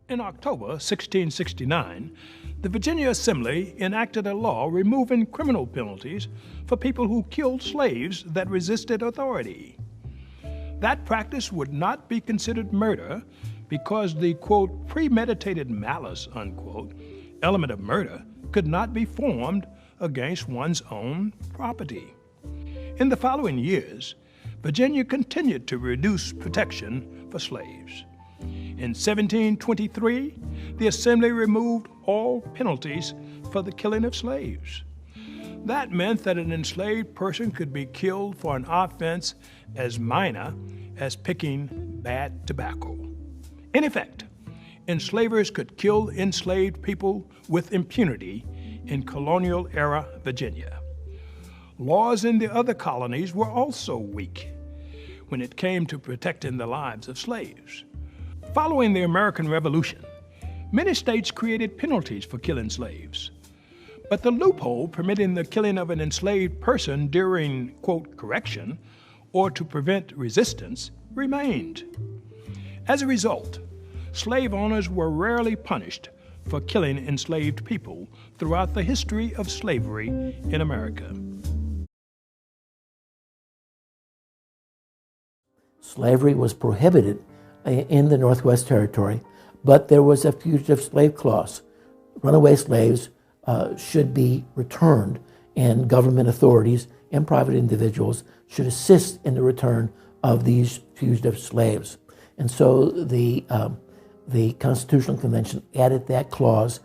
In October 1669, the Virginia Assembly enacted a law removing criminal penalties for people who killed slaves that resisted authority. That practice would not be considered murder because the, quote, premeditated malice, unquote, element of murder could not be formed against one's own property. In the following years, Virginia continued to reduce protection for slaves. In 1723, the Assembly removed all penalties for the killing of slaves. That meant that an enslaved person could be killed for an offense as minor as picking bad tobacco. In effect, enslavers could kill enslaved people with impunity in colonial-era Virginia. Laws in the other colonies were also weak when it came to protecting the lives of slaves. Following the American Revolution, many states created penalties for killing slaves. But the loophole permitting the killing of an enslaved person during, quote, correction, or to prevent resistance, remained. As a result, slave owners were rarely punished for killing enslaved people throughout the history of slavery in America. Slavery was prohibited in the Northwest Territory, but there was a fugitive slave clause. Runaway slaves should be returned, and government authorities and private individuals should assist in the return of these fugitive slaves. And so the Constitutional Convention added that clause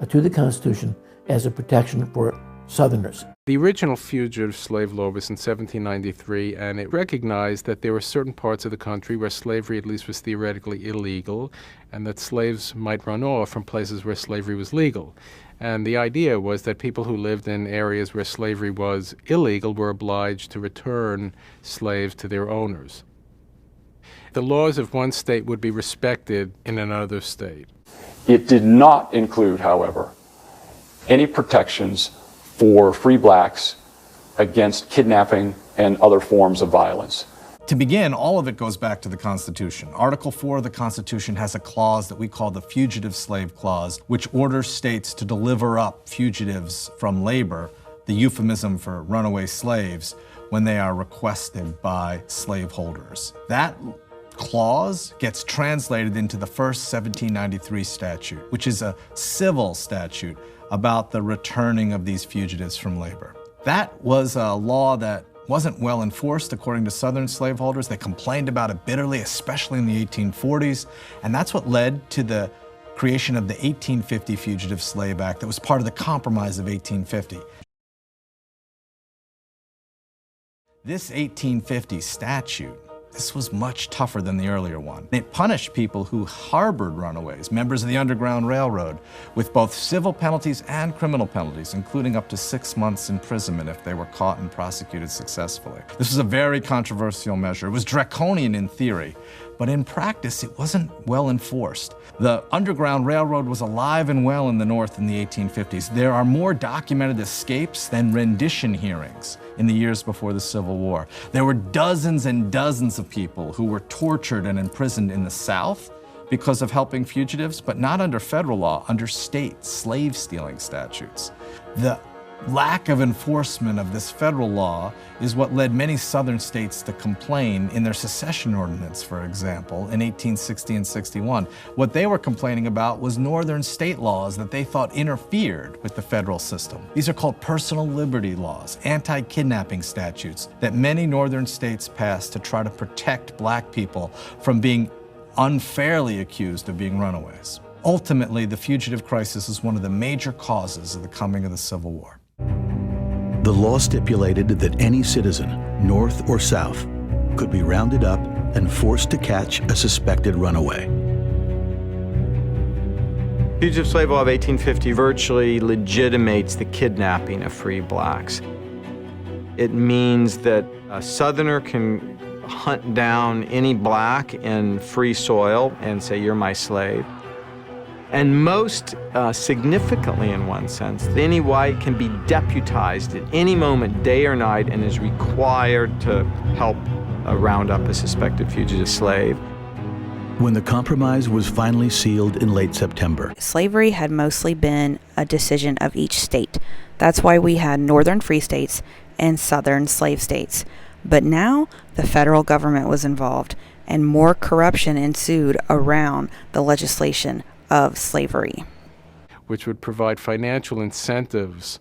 to the Constitution as a protection for Southerners. The original fugitive slave law was in 1793, and it recognized that there were certain parts of the country where slavery at least was theoretically illegal, and that slaves might run off from places where slavery was legal. And the idea was that people who lived in areas where slavery was illegal were obliged to return slaves to their owners. The laws of one state would be respected in another state. It did not include, however, any protections for free blacks against kidnapping and other forms of violence. To begin, all of it goes back to the Constitution. Article 4 of the Constitution has a clause that we call the Fugitive Slave Clause, which orders states to deliver up fugitives from labor, the euphemism for runaway slaves, when they are requested by slaveholders. That clause gets translated into the first 1793 statute, which is a civil statute about the returning of these fugitives from labor. That was a law that wasn't well enforced according to Southern slaveholders. They complained about it bitterly, especially in the 1840s, and that's what led to the creation of the 1850 Fugitive Slave Act that was part of the Compromise of 1850. This 1850 statute, this was much tougher than the earlier one. It punished people who harbored runaways, members of the Underground Railroad, with both civil penalties and criminal penalties, including up to 6 months imprisonment if they were caught and prosecuted successfully. This was a very controversial measure. It was draconian in theory, but in practice it wasn't well enforced. The Underground Railroad was alive and well in the North in the 1850s. There are more documented escapes than rendition hearings in the years before the Civil War. There were dozens and dozens of people who were tortured and imprisoned in the South because of helping fugitives, but not under federal law, under state slave-stealing statutes. The lack of enforcement of this federal law is what led many Southern states to complain in their secession ordinance, for example, in 1860 and 61. What they were complaining about was northern state laws that they thought interfered with the federal system. These are called personal liberty laws, anti-kidnapping statutes that many northern states passed to try to protect black people from being unfairly accused of being runaways. Ultimately, the fugitive crisis is one of the major causes of the coming of the Civil War. The law stipulated that any citizen, North or South, could be rounded up and forced to catch a suspected runaway. Fugitive Slave Law of 1850 virtually legitimates the kidnapping of free blacks. It means that a Southerner can hunt down any black in free soil and say, "You're my slave." And most significantly, in one sense, any white can be deputized at any moment, day or night, and is required to help round up a suspected fugitive slave. When the compromise was finally sealed in late September, Slavery had mostly been a decision of each state. That's why we had northern free states and southern slave states. But now the federal government was involved, and more corruption ensued around the legislation of slavery, which would provide financial incentives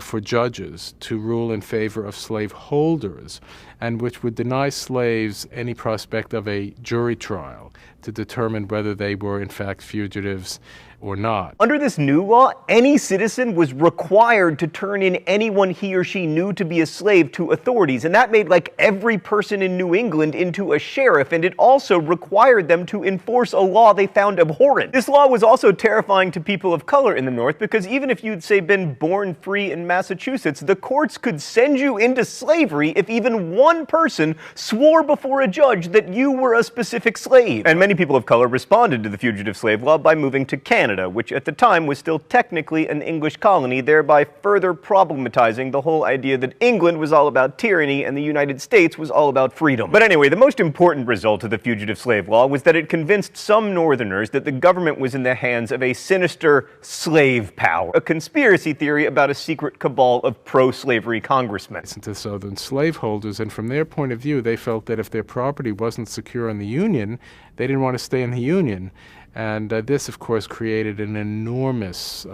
for judges to rule in favor of slaveholders, and which would deny slaves any prospect of a jury trial to determine whether they were in fact fugitives or not. Under this new law, any citizen was required to turn in anyone he or she knew to be a slave to authorities, and that made like every person in New England into a sheriff, and it also required them to enforce a law they found abhorrent. This law was also terrifying to people of color in the North, because even if you'd say been born free in Massachusetts, the courts could send you into slavery if even one person swore before a judge that you were a specific slave. And many people of color responded to the fugitive slave law by moving to Canada, which at the time was still technically an English colony, thereby further problematizing the whole idea that England was all about tyranny and the United States was all about freedom. But anyway, the most important result of the fugitive slave law was that it convinced some Northerners that the government was in the hands of a sinister slave power, a conspiracy theory about a secret cabal of pro-slavery congressmen. To Southern slaveholders, and from their point of view, they felt that if their property wasn't secure in the Union, they didn't want to stay in the Union. And this, of course, created an enormous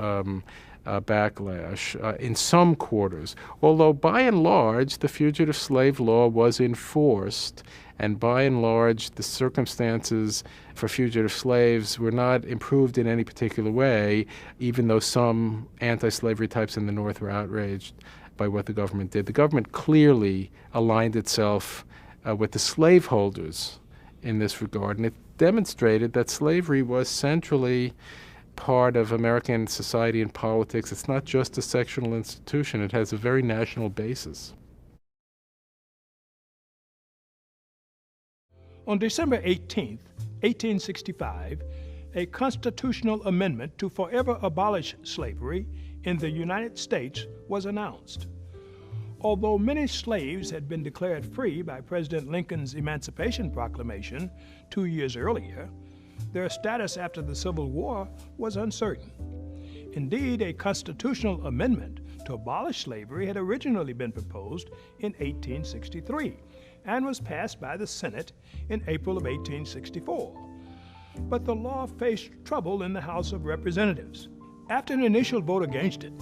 backlash in some quarters. Although, by and large, the fugitive slave law was enforced, and by and large, the circumstances for fugitive slaves were not improved in any particular way, even though some anti-slavery types in the North were outraged by what the government did. The government clearly aligned itself with the slaveholders in this regard, and it demonstrated that slavery was centrally part of American society and politics. It's not just a sectional institution, it has a very national basis. On December 18, 1865, a constitutional amendment to forever abolish slavery in the United States was announced. Although many slaves had been declared free by President Lincoln's Emancipation Proclamation 2 years earlier, their status after the Civil War was uncertain. Indeed, a constitutional amendment to abolish slavery had originally been proposed in 1863 and was passed by the Senate in April of 1864. But the law faced trouble in the House of Representatives. After an initial vote against it,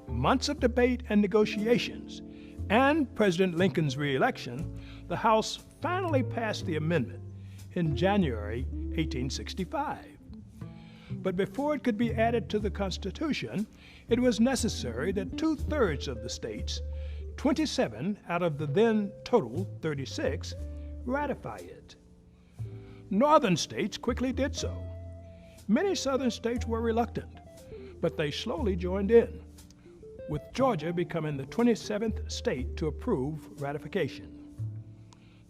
months of debate and negotiations, and President Lincoln's re-election, the House finally passed the amendment in January 1865. But before it could be added to the Constitution, it was necessary that 2/3 of the states, 27 out of the then total 36, ratify it. Northern states quickly did so. Many southern states were reluctant, but they slowly joined in, with Georgia becoming the 27th state to approve ratification.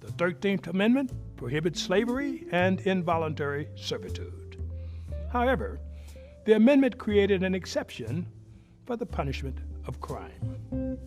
The 13th Amendment prohibits slavery and involuntary servitude. However, the amendment created an exception for the punishment of crime.